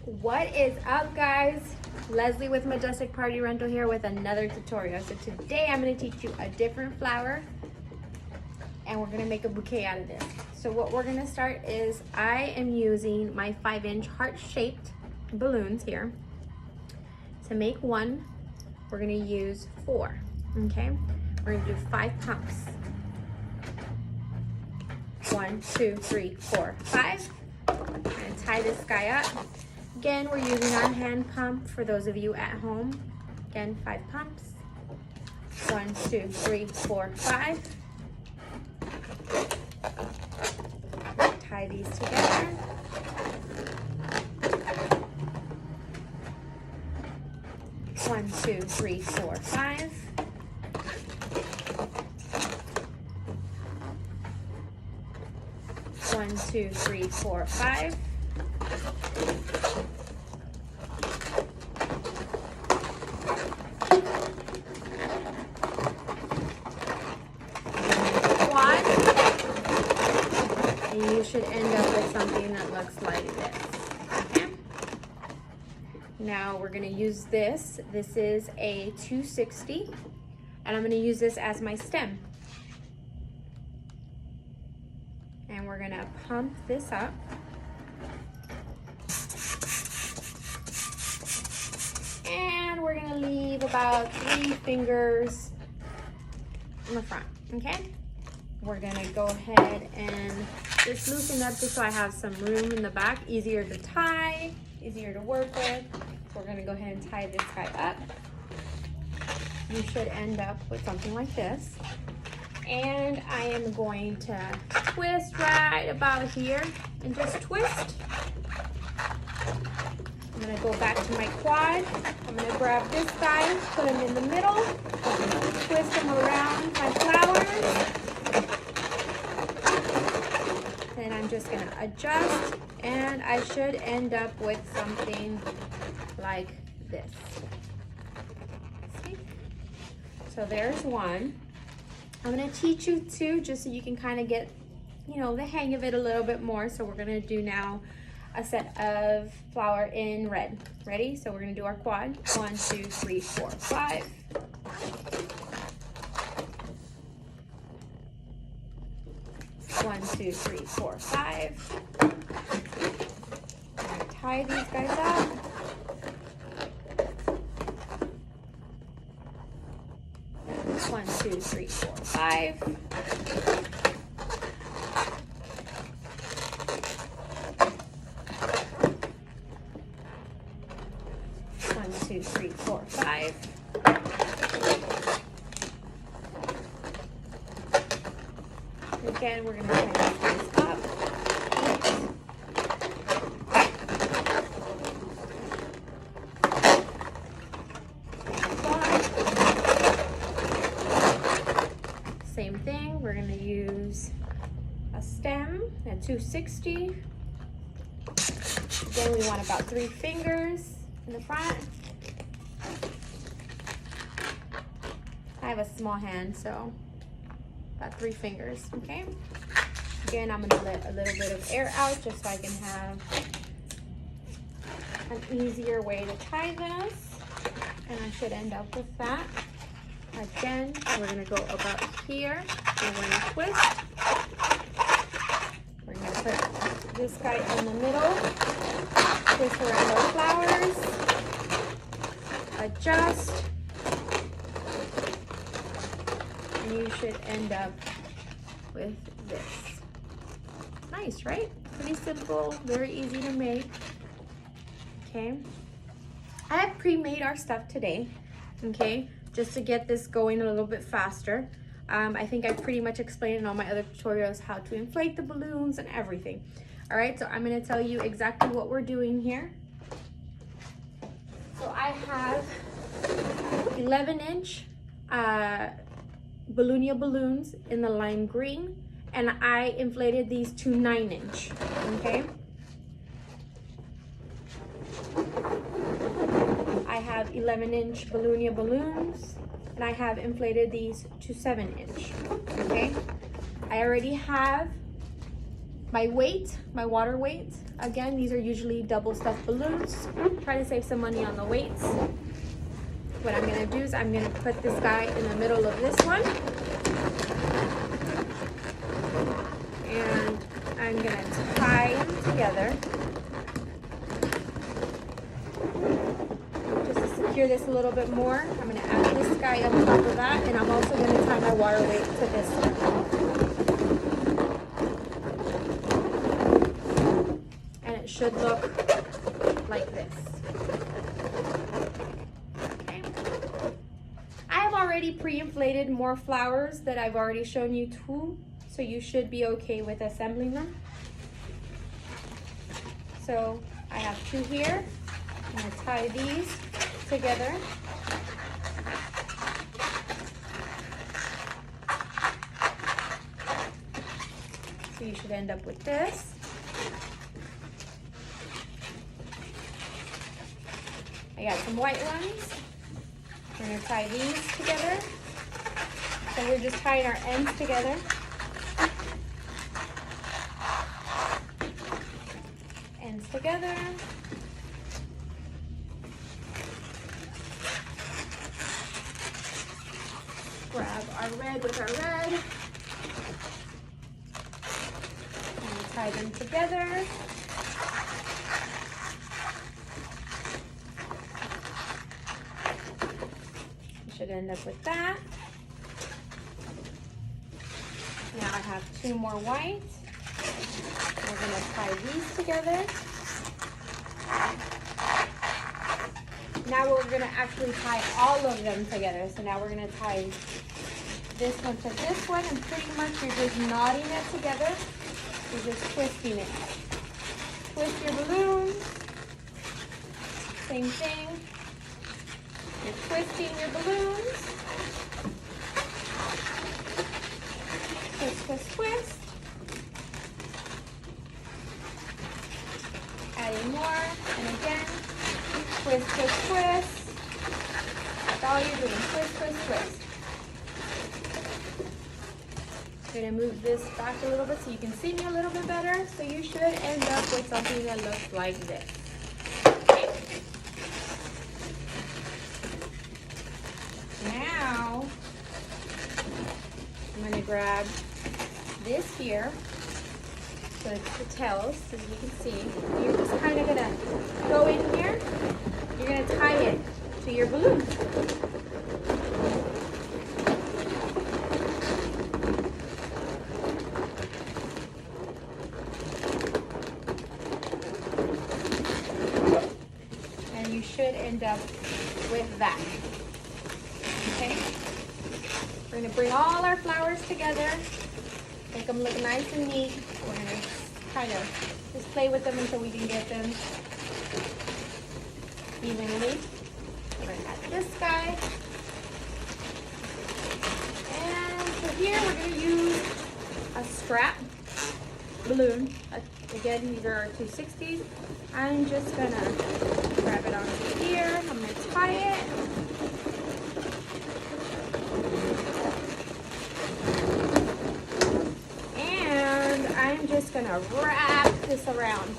What is up, guys? Leslie with Majestic Party Rental here with another tutorial. So today I'm going to teach you a different flower and we're going to make a bouquet out of this. So what we're going to start is I am using my 5-inch heart-shaped balloons here. To make one, we're going to use 4, okay? We're going to do 5 pumps. 1, 2, 3, 4, 5. I'm going to tie this guy up. Again, we're using our hand pump for those of you at home. Again, 5 pumps. 1, 2, 3, 4, 5. Tie these together. One, 2, 3, 4, 5. One, 2, 3, 4, 5. Quad. And you should end up with something that looks like this. Okay. Now we're going to use this. This is a 260, and I'm going to use this as my stem. And we're going to pump this up. And we're going to leave about 3 fingers in the front, okay? We're going to go ahead and just loosen up just so I have some room in the back. Easier to tie, easier to work with. So we're going to go ahead and tie this guy up. You should end up with something like this. And I am going to twist right about here and just twist. I'm going to go back to my quad. I'm going to grab this guy, put him in the middle, twist him around my flowers. Then I'm just going to adjust, and I should end up with something like this. See? So there's one. I'm going to teach you 2 just so you can kind of get, the hang of it a little bit more. So we're going to do now a set of flower in red. Ready? So we're going to do our quad. 1, 2, 3, 4, 5. One, 2, 3, 4, 5. I'm going to tie these guys up. One, 2, 3, 4, 5. One, 2, 3, 4, 5. Again, we're going to tie these guys up. Same thing, we're going to use a stem at 260. Again, we want about 3 fingers in the front. I have a small hand, so about 3 fingers, okay? Again, I'm going to let a little bit of air out just so I can have an easier way to tie this. And I should end up with that. Again, we're going to go about here. We're going to twist. We're going to put this guy in the middle. Twist around our flowers. Adjust. And you should end up with this. Nice, right? Pretty simple, very easy to make. Okay. I have pre-made our stuff today. Okay. Just to get this going a little bit faster. I think I pretty much explained in all my other tutorials how to inflate the balloons and everything. All right, so I'm going to tell you exactly what we're doing here. So I have 11-inch Balloonia balloons in the lime green, and I inflated these to 9-inch, okay? I have 11-inch Balloonia balloons, and I have inflated these to 7-inch, okay? I already have my weight, my water weight, Again, these are usually double stuffed balloons. Try to save some money on the weights. What I'm gonna do is I'm gonna put this guy in the middle of this one. And I'm gonna tie them together. Just to secure this a little bit more, I'm gonna add this guy up top of that, and I'm also gonna tie my water weight to this one. Should look like this. Okay. I have already pre-inflated more flowers that I've already shown you too, so you should be okay with assembling them. So I have 2 here. I'm going to tie these together. So you should end up with this. I got some white ones. We're gonna tie these together. So we're just tying our ends together. Ends together. Grab our red with our red. And tie them together. Should end up with that. Now I have 2 more white. We're going to tie these together. Now we're going to actually tie all of them together. So now we're going to tie this one to this one, and pretty much you're just knotting it together. You're just twisting it. Twist your balloons. Same thing. You're twisting your balloons. Twist, twist, twist. Adding more, and again, twist, twist, twist. That's all you're doing, twist, twist, twist. I'm gonna move this back a little bit so you can see me a little bit better. So you should end up with something that looks like this. Now, I'm going to grab this here, so it's the tails, so you can see. You're just kind of going to go in here. You're going to tie it to your balloon. And you should end up with that. Okay, we're going to bring all our flowers together, make them look nice and neat. We're going to kind of just play with them until we can get them evenly. We're going to add this guy. And for here, we're going to use a strap balloon. Again, these are our 260s. I'm just going to grab it onto here. I'm going to tie it. I'm just gonna wrap this around,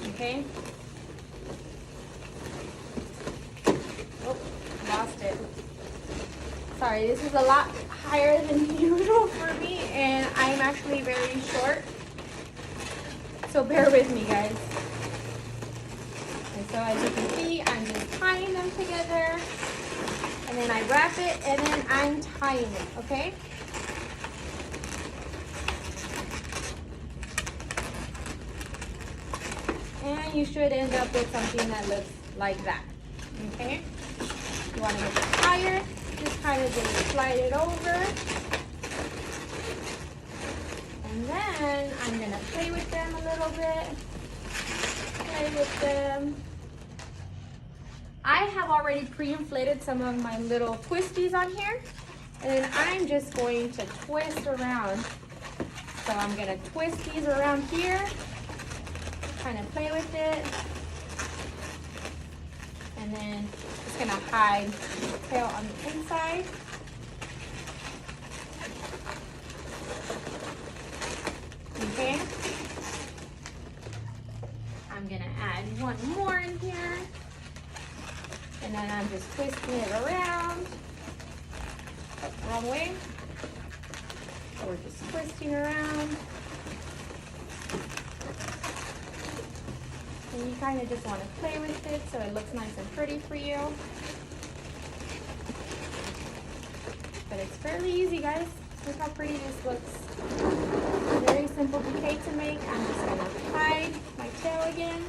okay? Oh, lost it. Sorry, this is a lot higher than usual for me, and I'm actually very short, so bear with me, guys. And so as you can see, I'm just tying them together, and then I wrap it, and then I'm tying it, okay? And you should end up with something that looks like that, okay? You want to make it higher, just kind of just slide it over. And then I'm going to play with them a little bit. Play with them. I have already pre-inflated some of my little twisties on here. And then I'm just going to twist around. So I'm going to twist these around here. Kind of play with it, and then just gonna hide the tail on the inside. Okay. I'm gonna add one more in here. And then I'm just twisting it around. Oh, wrong way. So we're just twisting around. And you kind of just want to play with it so it looks nice and pretty for you. But it's fairly easy, guys. Look how pretty this looks. Very simple bouquet to make. I'm just going to hide my tail again.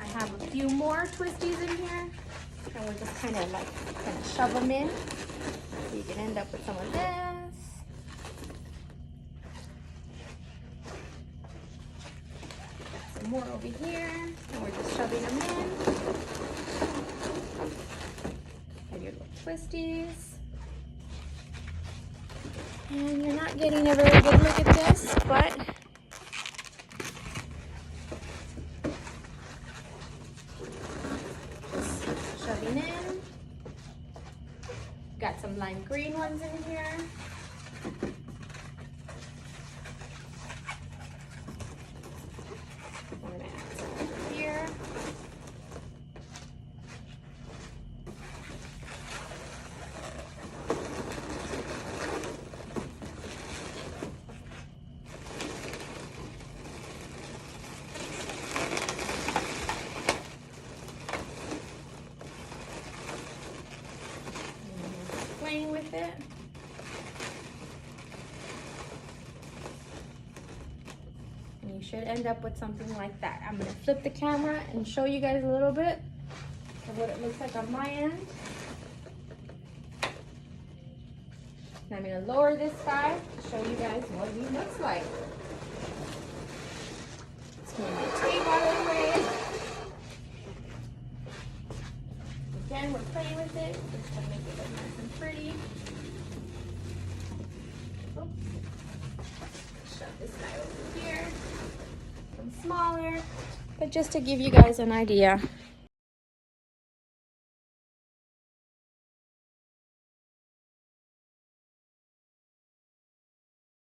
I have a few more twisties in here. And we're just kind of shove them in. So you can end up with some of this. Some more over here. And we're just shoving them in. And your little twisties. And you're not getting a very good look at this, but shoving in. Got some lime green ones in here. I'm gonna add some over here. Playing with it. And you should end up with something like that. I'm going to flip the camera and show you guys a little bit of what it looks like on my end. And I'm going to lower this side to show you guys what it looks like. It's going to be tape out of the way. Again, we're playing with it. Just going to make it look nice and pretty. Oops. Shove this guy over here. Some smaller. But just to give you guys an idea